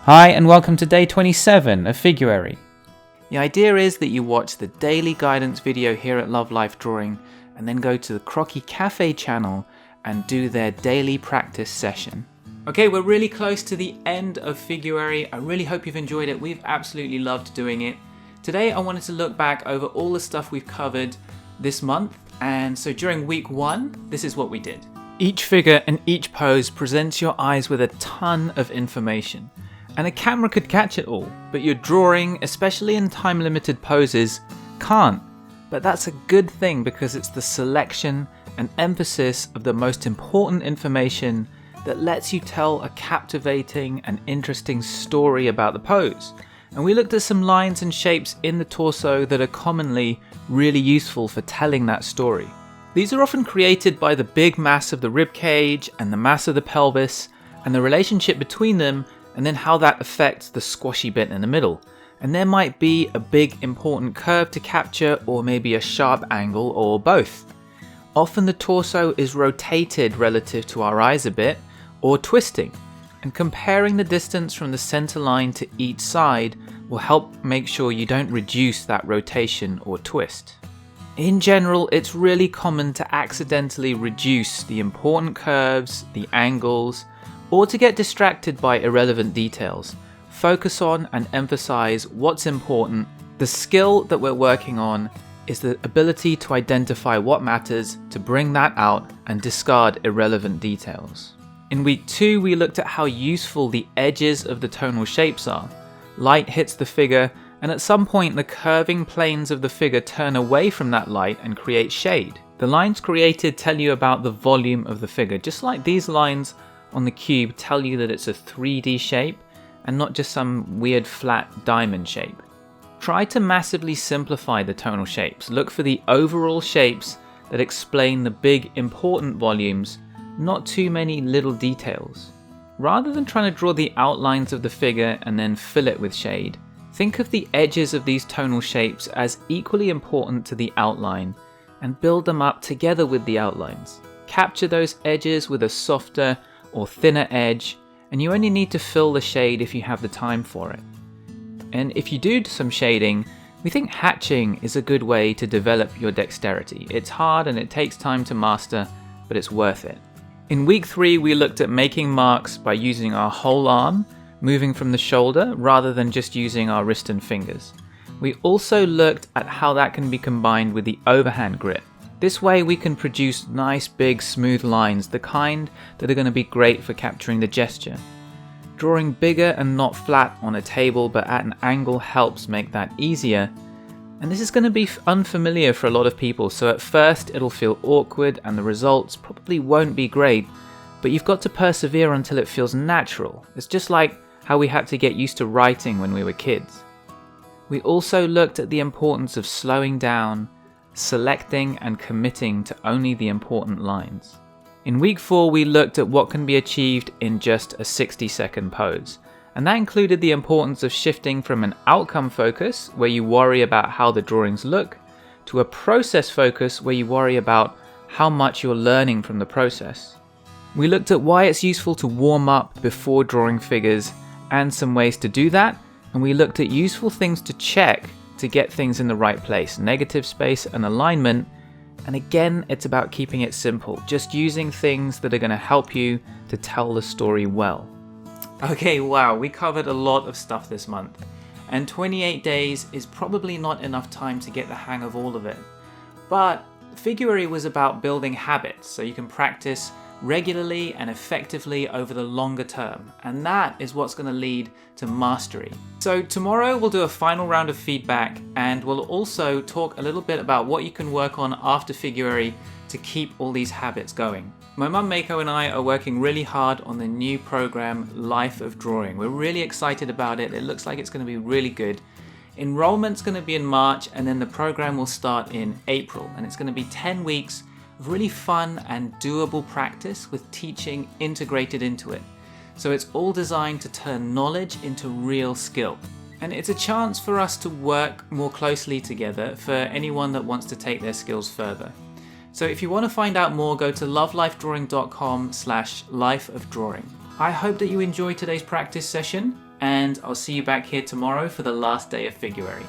Hi and welcome to day 27 of Figuary. The idea is that you watch the daily guidance video here at Love Life Drawing and then go to the Croquis Cafe channel and do their daily practice session. Okay, we're really close to the end of Figuary. I really hope you've enjoyed it. We've absolutely loved doing it. Today I wanted to look back over all the stuff we've covered this month, and so during week 1, this is what we did. Each figure and each pose presents your eyes with a ton of information. And a camera could catch it all, but your drawing, especially in time-limited poses, can't. But that's a good thing because it's the selection and emphasis of the most important information that lets you tell a captivating and interesting story about the pose. And we looked at some lines and shapes in the torso that are commonly really useful for telling that story. These are often created by the big mass of the rib cage and the mass of the pelvis and the relationship between them, and then how that affects the squashy bit in the middle. And there might be a big important curve to capture, or maybe a sharp angle, or both. Often the torso is rotated relative to our eyes a bit, or twisting, and comparing the distance from the center line to each side will help make sure you don't reduce that rotation or twist. In general, it's really common to accidentally reduce the important curves, the angles, or to get distracted by irrelevant details. Focus on and emphasize what's important. The skill that we're working on is the ability to identify what matters, to bring that out and discard irrelevant details. In week 2, we looked at how useful the edges of the tonal shapes are. Light hits the figure, and at some point the curving planes of the figure turn away from that light and create shade. The lines created tell you about the volume of the figure, just like these lines on the cube tell you that it's a 3D shape and not just some weird flat diamond shape. Try to massively simplify the tonal shapes. Look for the overall shapes that explain the big important volumes, not too many little details. Rather than trying to draw the outlines of the figure and then fill it with shade, think of the edges of these tonal shapes as equally important to the outline and build them up together with the outlines. Capture those edges with a softer or thinner edge, and you only need to fill the shade if you have the time for it. And if you do some shading, we think hatching is a good way to develop your dexterity. It's hard and it takes time to master, but it's worth it. In week 3, we looked at making marks by using our whole arm, moving from the shoulder rather than just using our wrist and fingers. We also looked at how that can be combined with the overhand grip. This way we can produce nice big smooth lines, the kind that are going to be great for capturing the gesture. Drawing bigger and not flat on a table but at an angle helps make that easier. And this is going to be unfamiliar for a lot of people, so at first it'll feel awkward and the results probably won't be great, but you've got to persevere until it feels natural. It's just like how we had to get used to writing when we were kids. We also looked at the importance of slowing down, selecting and committing to only the important lines. In week 4, we looked at what can be achieved in just a 60-second pose, and that included the importance of shifting from an outcome focus, where you worry about how the drawings look, to a process focus where you worry about how much you're learning from the process. We looked at why it's useful to warm up before drawing figures and some ways to do that, and we looked at useful things to check to get things in the right place, negative space and alignment. And again, it's about keeping it simple, just using things that are going to help you to tell the story well. Okay, wow, we covered a lot of stuff this month, and 28 days is probably not enough time to get the hang of all of it. But Figuary was about building habits so you can practice regularly and effectively over the longer term, and that is what's going to lead to mastery. So tomorrow we'll do a final round of feedback, and we'll also talk a little bit about what you can work on after Figuary to keep all these habits going. My mum Mako and I are working really hard on the new program Life of Drawing. We're really excited about it. It looks like it's going to be really good. Enrollment's going to be in March, and then the program will start in April, and it's going to be 10 weeks of really fun and doable practice with teaching integrated into it. So it's all designed to turn knowledge into real skill. And it's a chance for us to work more closely together for anyone that wants to take their skills further. So if you want to find out more, go to lovelifedrawing.com/lifeofdrawing. I hope that you enjoyed today's practice session, and I'll see you back here tomorrow for the last day of Figuary.